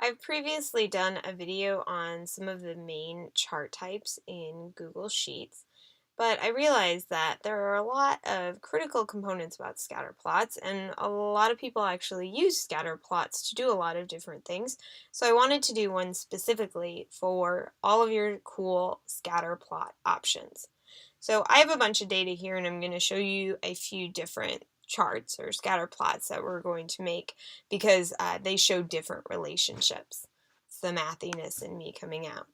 I've previously done a video on some of the main chart types in Google Sheets, but I realized that there are a lot of critical components about scatter plots, and a lot of people actually use scatter plots to do a lot of different things. So I wanted to do one specifically for all of your cool scatter plot options. So I have a bunch of data here, and I'm going to show you a few different charts or scatter plots that we're going to make because they show different relationships. It's the mathiness in me coming out.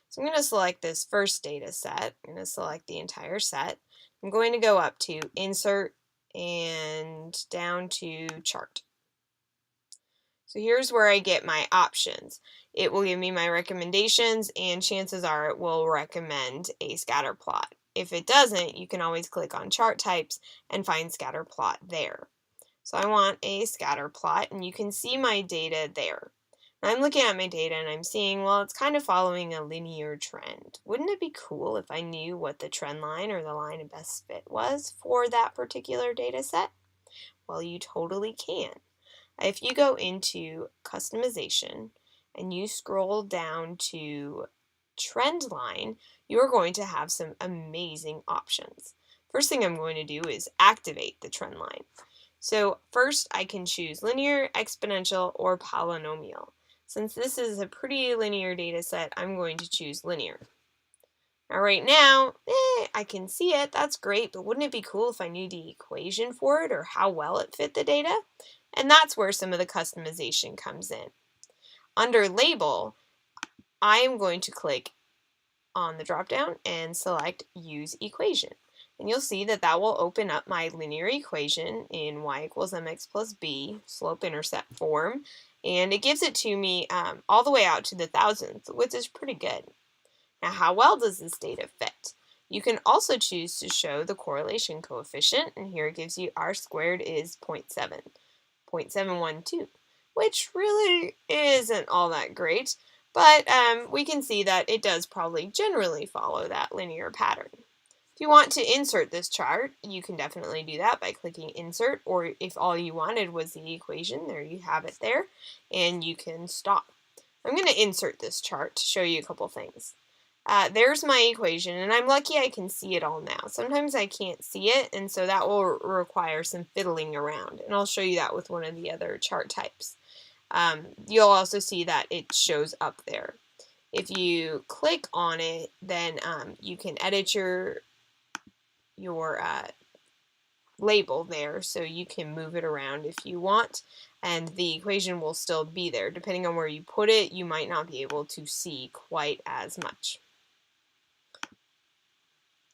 So I'm going to select this first data set. I'm going to select the entire set. I'm going to go up to Insert and down to Chart. So here's where I get my options. It will give me my recommendations, and chances are it will recommend a scatter plot. If it doesn't, you can always click on chart types and find scatter plot there. So I want a scatter plot, and you can see my data there. I'm looking at my data and I'm seeing, well, it's kind of following a linear trend. Wouldn't it be cool if I knew what the trend line or the line of best fit was for that particular data set? Well, you totally can. If you go into customization and you scroll down to trend line, you're going to have some amazing options. First thing I'm going to do is activate the trend line. So first I can choose linear, exponential, or polynomial. Since this is a pretty linear data set, I'm going to choose linear. Now right now, I can see it, that's great, but wouldn't it be cool if I knew the equation for it or how well it fit the data? And that's where some of the customization comes in. Under label, I am going to click on the drop-down and select Use Equation. And you'll see that that will open up my linear equation in y equals mx plus b slope-intercept form, and it gives it to me all the way out to the thousandth, which is pretty good. Now, how well does this data fit? You can also choose to show the correlation coefficient, and here it gives you r squared is 0.712, which really isn't all that great, but we can see that it does probably generally follow that linear pattern. If you want to insert this chart, you can definitely do that by clicking Insert, or if all you wanted was the equation, there you have it there, and you can stop. I'm going to insert this chart to show you a couple things. There's my equation, and I'm lucky I can see it all now. Sometimes I can't see it, and so that will require some fiddling around, and I'll show you that with one of the other chart types. You'll also see that it shows up there. If you click on it, then you can edit your label there, so you can move it around if you want, and the equation will still be there. Depending on where you put it, you might not be able to see quite as much.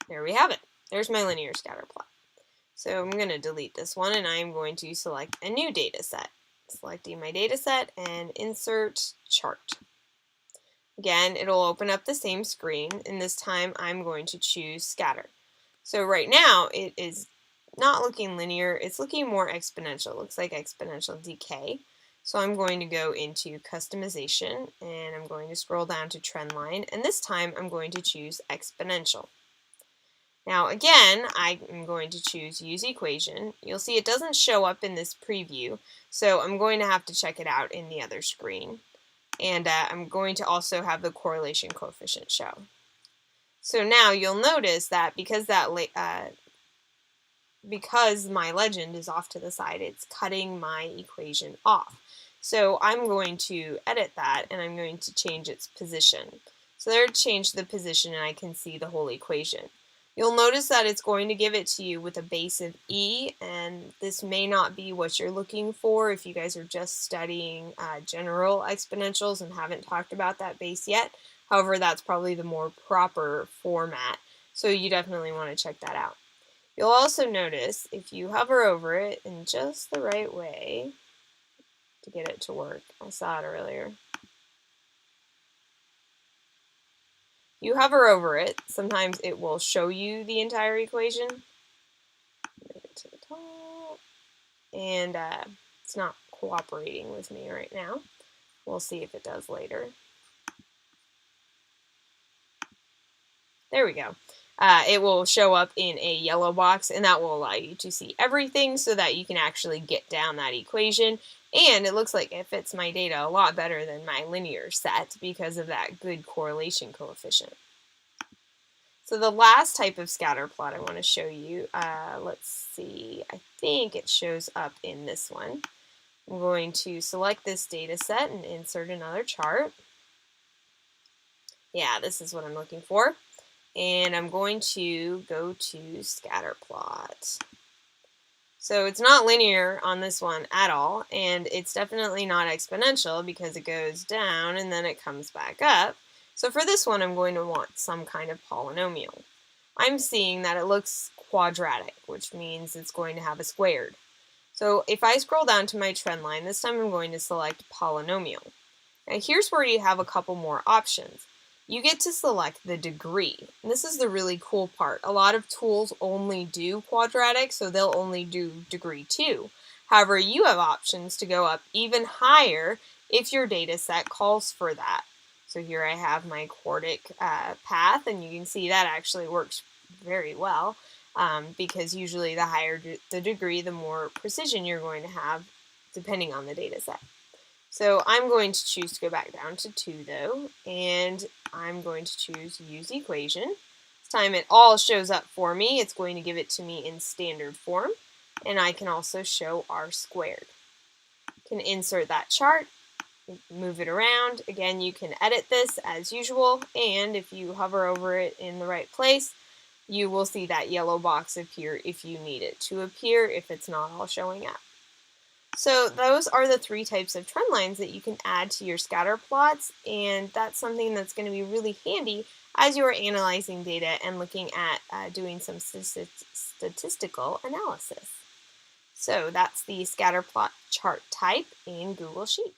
There we have it. There's my linear scatter plot. So I'm going to delete this one, and I'm going to select a new data set. Selecting my data set and insert chart. Again, it'll open up the same screen, and this time I'm going to choose scatter. So right now it is not looking linear, it's looking more exponential. It looks like exponential decay. So I'm going to go into customization, and I'm going to scroll down to trend line, and this time I'm going to choose exponential. Now again, I'm going to choose Use Equation. You'll see it doesn't show up in this preview, so I'm going to have to check it out in the other screen. And I'm going to also have the correlation coefficient show. So now you'll notice that because my legend is off to the side, it's cutting my equation off. So I'm going to edit that, and I'm going to change its position. So there, change the position, and I can see the whole equation. You'll notice that it's going to give it to you with a base of e, and this may not be what you're looking for if you guys are just studying general exponentials and haven't talked about that base yet. However, that's probably the more proper format, so you definitely want to check that out. You'll also notice if you hover over it in just the right way to get it to work. I saw it earlier. You hover over it, sometimes it will show you the entire equation. Move it to the top. And it's not cooperating with me right now. We'll see if it does later. There we go. It will show up in a yellow box, and that will allow you to see everything so that you can actually get down that equation And it looks like it fits my data a lot better than my linear set because of that good correlation coefficient. So the last type of scatter plot I want to show you, let's see, I think it shows up in this one. I'm going to select this data set and insert another chart. Yeah, this is what I'm looking for. And I'm going to go to scatter plot. So it's not linear on this one at all, and it's definitely not exponential because it goes down and then it comes back up. So for this one, I'm going to want some kind of polynomial. I'm seeing that it looks quadratic, which means it's going to have a squared. So if I scroll down to my trend line, this time I'm going to select polynomial. Now here's where you have a couple more options. You get to select the degree. And this is the really cool part. A lot of tools only do quadratic, so they'll only do degree 2. However, you have options to go up even higher if your data set calls for that. So here I have my quartic path, and you can see that actually works very well because usually the higher the degree, the more precision you're going to have depending on the data set. So I'm going to choose to go back down to 2 though, and I'm going to choose use equation. This time it all shows up for me. It's going to give it to me in standard form, and I can also show r squared. Can insert that chart, move it around. Again, you can edit this as usual, and if you hover over it in the right place, you will see that yellow box appear if you need it to appear if it's not all showing up. So those are the 3 types of trend lines that you can add to your scatter plots, and that's something that's going to be really handy as you are analyzing data and looking at doing some statistical analysis. So that's the scatter plot chart type in Google Sheets.